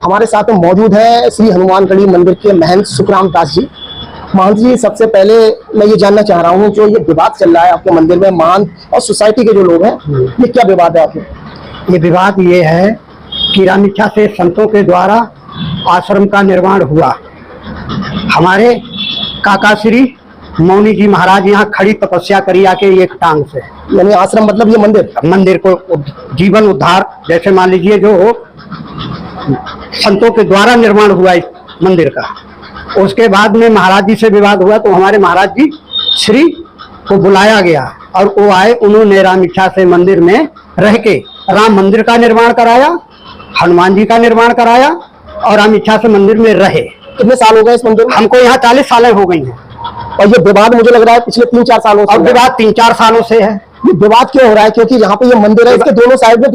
हमारे साथ मौजूद है श्री हनुमानगढ़ी मंदिर के महंत सुखराम दास जी। महंत जी, सबसे पहले मैं ये जानना चाह रहा हूँ, जो ये विवाद चल रहा है आपके मंदिर में महंत और सोसाइटी के जो लोग हैं, ये क्या विवाद है आपके? ये विवाद ये है कि रामिच्छा से संतों के द्वारा आश्रम का निर्माण हुआ। हमारे काका श्री मौनी जी महाराज यहाँ खड़ी तपस्या करी आके एक टांग से, यानी आश्रम मतलब ये मंदिर को जीवन उद्धार, जैसे मान लीजिए जो संतों के द्वारा निर्माण हुआ इस मंदिर का। उसके बाद में महाराज जी से विवाद हुआ, तो हमारे महाराज जी श्री को बुलाया गया और वो आए। उन्होंने रामिच्छा से मंदिर में रह के राम मंदिर का निर्माण कराया, हनुमान जी का निर्माण कराया और रामिच्छा से मंदिर में रहे। कितने साल हो गए इस मंदिर में? हमको यहाँ 40 सालें हो गई हैं। और ये विवाद मुझे लग रहा है पिछले 3-4 सालों से। और विवाद 3-4 सालों से है। ये विवाद क्यों हो रहा है? क्योंकि यहाँ पे ये मंदिर है, इसके दोनों साइड में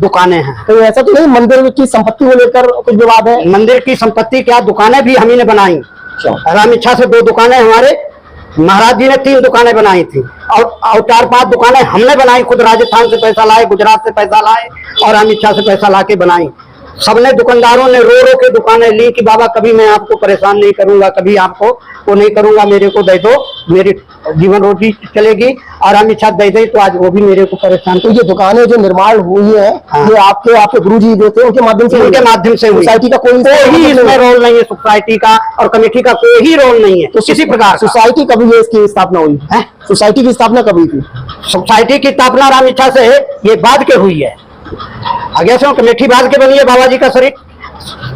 दुकानें हैं। तो ऐसा तो नहीं मंदिर की संपत्ति को लेकर कुछ विवाद है? मंदिर की संपत्ति क्या, दुकानें भी हम ही ने बनाई। रामिच्छा से 2 दुकानें, हमारे महाराज जी ने 3 दुकानें बनाई थी और 4-5 दुकानें हमने बनाई खुद। राजस्थान से पैसा लाए, गुजरात से पैसा लाए और रामिच्छा से पैसा ला के बनाई। सबने दुकानदारों ने रो के दुकानें ली कि बाबा कभी मैं आपको परेशान नहीं करूंगा, कभी आपको वो नहीं करूंगा, मेरे को दे दो, मेरी जीवन रोटी चलेगी। और रामिच्छा दे दे तो आज वो भी मेरे को परेशान। तो ये दुकानें जो निर्माण हुई है, ये आपके गुरुजी जो थे उनके माध्यम से सोसाइटी का कोई इसमें रोल नहीं है, सोसाइटी का और कमेटी का कोई रोल नहीं है। तो किसी प्रकार सोसाइटी कभी इसकी स्थापना हुई है? सोसाइटी की स्थापना कभी थी? सोसाइटी की स्थापना रामिच्छा से ये बाद के हुई है। आगे से कमेटी बाद के बनी है, बाबा जी का शरीर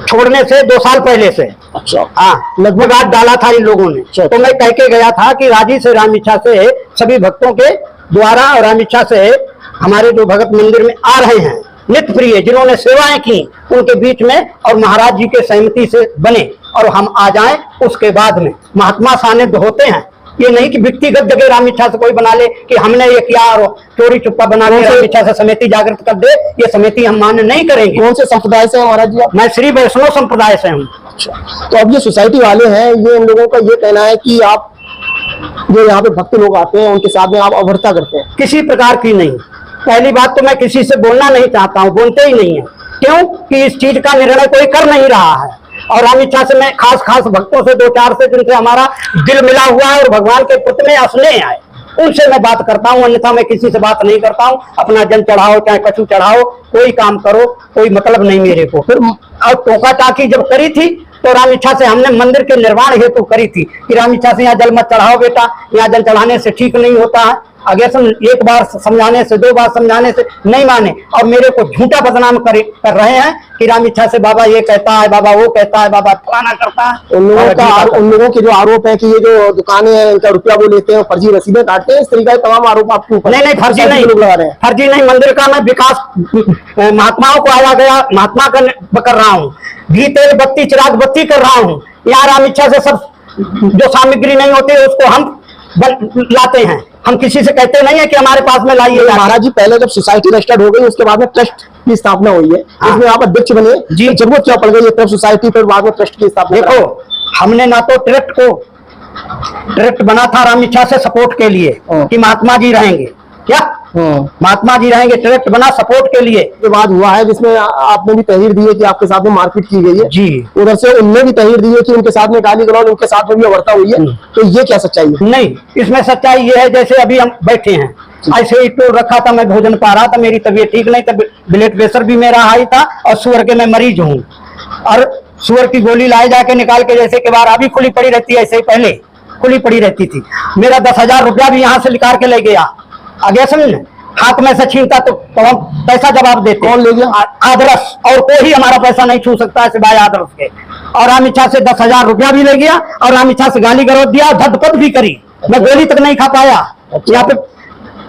छोड़ने से 2 साल पहले से। अच्छा। हाँ, लगभग हाथ डाला था इन लोगों ने। तो मैं कह के गया था कि राजी से रामिच्छा से सभी भक्तों के द्वारा और रामिच्छा से हमारे जो भगत मंदिर में आ रहे हैं नित्य प्रिय, जिन्होंने सेवाएं की, उनके बीच में और महाराज जी के सहमति से बने और हम आ जाएं। उसके बाद में महात्मा सानिध्य होते हैं। ये नहीं कि व्यक्तिगत जगह रामिच्छा से कोई बना ले कि हमने ये किया और चोरी चुप्पा बना के रामिच्छा से समिति जागृत कर दे, ये समिति हम मान्य नहीं करेंगे। कौन से संप्रदाय से महाराज जी? मैं श्री वैष्णव संप्रदाय से हूँ। अच्छा। तो अब ये सोसाइटी वाले हैं, ये इन लोगों का ये कहना है कि आप जो यहाँ पे भक्त लोग आते हैं उनके साथ में आप अभद्रता करते हैं। किसी प्रकार की नहीं। पहली बात तो मैं किसी से बोलना नहीं चाहता हूँ, बोलते ही नहीं है। क्यों कि इस चीज का निर्णय कोई कर नहीं रहा है। और रामिच्छा से मैं खास भक्तों से 2-4 से जिनसे हमारा दिल मिला हुआ है और भगवान के प्रति में स्नेह है, उनसे मैं बात करता हूँ। अन्यथा मैं किसी से बात नहीं करता हूँ। अपना जन चढ़ाओ चाहे कछु चढ़ाओ, कोई काम करो, कोई मतलब नहीं मेरे को। फिर और टोका टाकी जब करी थी तो रामिच्छा से हमने मंदिर के निर्माण हेतु करी थी कि रामिच्छा से यहाँ जल मत चढ़ाओ बेटा, यहाँ जल चढ़ाने से ठीक नहीं होता है। आगे से 1 बार समझाने से 2 बार समझाने से नहीं माने और मेरे को झूठा बदनाम कर रहे हैं कि रामिच्छा से बाबा ये कहता है, बाबा वो कहता है, बाबा फलाना करता है। उन लोगों के जो आरोप है कि ये जो दुकानें हैं इनका रुपया वो लेते हैं, फर्जी रसीदें काटते हैं, इस तरीके के तमाम आरोप आपके ऊपर। नहीं, फर्जी नहीं लगा रहे हैं। फर्जी नहीं, मंदिर का मैं विकास महात्माओं को आया गया महात्मा कर रहा हूँ। घी तेल बत्ती चिराग बत्ती कर रहा हूँ। यहाँ रामिच्छा से सब जो सामग्री नहीं होती है उसको हम लाते हैं। हम किसी से कहते नहीं है कि हमारे पास में लाइए। महाराज जी, पहले जब सोसाइटी रजिस्टर्ड हो गई उसके बाद में ट्रस्ट की स्थापना हुई है, इसमें आप अध्यक्ष बने जी। जरूरत क्या पड़ गई है सोसाइटी पर बाद में ट्रस्ट की स्थापना? देखो, हमने ना तो ट्रस्ट बना था रामिच्छा से सपोर्ट के लिए कि महात्मा जी रहेंगे, क्या महात्मा जी रहेंगे। ट्रस्ट बना सपोर्ट के लिए। विवाद हुआ है जिसमें आपने भी तहरीर दी है कि आपके साथ में मारपीट की गई है जी। उधर से उनने भी तहरीर दी है कि उनके साथ में गाली गलौज, उनके साथ में भी अवर्ता हुई है। तो ये क्या सच्चाई है? नहीं, इसमें सच्चाई ये है जैसे अभी हम बैठे हैं, ऐसे ही तो रखा था, मैं भोजन पा रहा था, मेरी तबीयत ठीक नहीं, ब्लड प्रेशर भी मेरा हाई था और शुगर के मैं मरीज हूँ। और शुगर की गोली लाए जाके निकाल के जैसे के बार अभी खुली पड़ी रहती है, ऐसे ही पहले खुली पड़ी रहती थी। मेरा 10,000 रुपया भी यहाँ से निकाल के ले गया। आगे समझ, हाथ में से छीनता तो हम पैसा जवाब देते। कौन ले गया? आदर्श। और कोई हमारा पैसा नहीं छू सकता है सिवाय आदर्श के। और रामिच्छा से 10,000 रुपया भी ले गया और रामिच्छा से गाली गलौज दिया, धदपद भी करी। मैं गोली तक नहीं खा पाया, यहाँ पे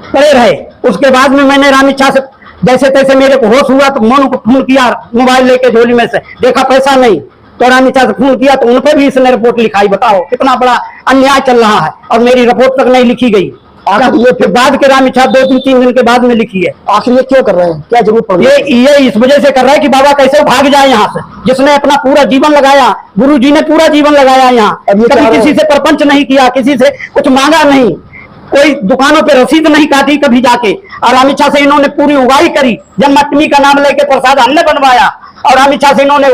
पड़े रहे। उसके बाद में मैंने रामिच्छा से जैसे तैसे मेरे को होश हुआ तो मोनू को फोन किया, मोबाइल लेके झोली में से, देखा पैसा नहीं तो रामिच्छा से फोन किया तो उन पर भी इसने रिपोर्ट लिखाई। बताओ कितना बड़ा अन्याय चल रहा है और मेरी रिपोर्ट तक नहीं लिखी गई। आखिर ये फिर बाद के रामिच्छा 2-3 दिन के बाद में लिखी है। आखिर ये क्यों कर रहे हैं? क्या जरूरत पड़ रही है? ये इस वजह से कर रहा है कि बाबा कैसे भाग जाए यहाँ से, जिसने अपना पूरा जीवन लगाया, गुरु जी ने पूरा जीवन लगाया यहाँ। कभी किसी से प्रपंच नहीं किया, किसी से कुछ मांगा नहीं, कोई दुकानों पे रसीद नहीं काटी कभी जाके। और रामिच्छा से इन्होंने पूरी उगाई करी। जन्माष्टमी का नाम लेके प्रसाद हमने बनवाया और रामिच्छा से इन्होंने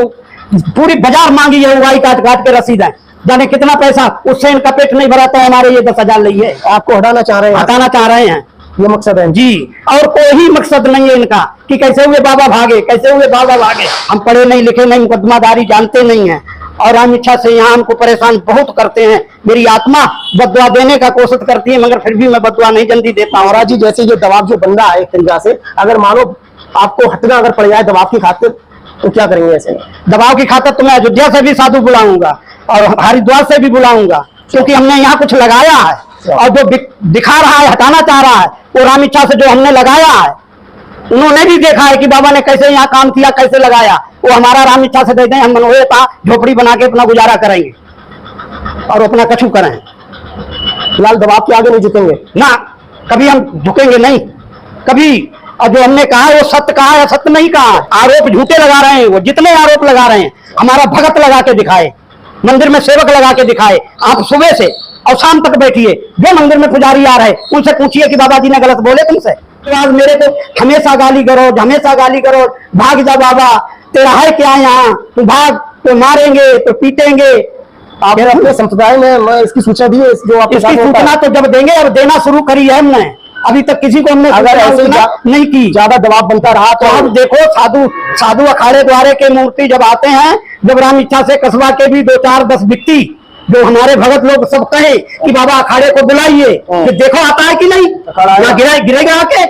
पूरी बाजार मांगी है उगाई काट काट के रसीदें, जाने कितना पैसा, उससे इनका पेट नहीं भरा तो हमारे ये 10,000 लिए है। आपको हटाना चाह रहे हैं, हटाना चाह रहे हैं, ये मकसद है जी। और कोई मकसद नहीं है इनका कि कैसे हुए बाबा भागे, कैसे हुए बाबा भागे। हम पढ़े नहीं लिखे नहीं, मुकदमादारी जानते नहीं है, और हम इच्छा से यहाँ हमको परेशान बहुत करते हैं। मेरी आत्मा बदुआ देने का कोशिश करती है, मगर फिर भी मैं बदुआ नहीं जल्दी देता हूँ। महाराज जी, जैसे ये दबाव जो बन रहा है एक तरीका से, अगर मानो आपको हटना अगर पड़ जाए दबाव की खातिर, तो क्या करेंगे ऐसे में? दबाव की खातिर तो मैं अयोध्या से भी साधु बुलाऊंगा और हरिद्वार से भी बुलाऊंगा, क्योंकि हमने यहाँ कुछ लगाया है। और जो दिखा रहा है, हटाना चाह रहा है, वो राम इच्छा से जो हमने लगाया है, उन्होंने भी देखा है कि बाबा ने कैसे यहाँ काम किया, कैसे लगाया। वो हमारा राम इच्छा से दे दें, हम मनोहे था झोपड़ी बना के अपना गुजारा करेंगे और अपना कछु करें। फिलहाल दबाव के आगे नहीं झुकेंगे ना, कभी हम झुकेंगे नहीं, कभी। और जो हमने कहा वो सत्य कहा है, सत्य नहीं कहा। आरोप झूठे लगा रहे हैं, वो जितने आरोप लगा रहे हैं, हमारा भगत लगा के दिखाए, मंदिर में सेवक लगा के दिखाए। आप सुबह से और शाम तक बैठिए, जो मंदिर में पुजारी आ रहे उनसे पूछिए कि बाबा जी ने गलत बोले तुमसे। तो आज मेरे को हमेशा गाली गलौज, हमेशा गाली गलौज, भाग जा बाबा, तेरा है क्या यहाँ, तू भाग, तो मारेंगे तो पीटेंगे। आप अपने संप्रदाय में मैं इसकी सूचना दी है, जो आपके साथ इसकी होता है? सूचना तो जब देंगे, और देना शुरू करी है हमने, अभी तक किसी को हमने अगर ऐसे नहीं की। ज्यादा दबाव बनता रहा तो हम देखो, साधु अखाड़े द्वारे के मूर्ति जब आते हैं, जब राम इच्छा से कस्बा के भी 2, 4, 10 व्यक्ति, जो हमारे भगत लोग सब कहे कि बाबा अखाड़े को बुलाइए, कि देखो आता है कि नहीं, गिरेगा आके।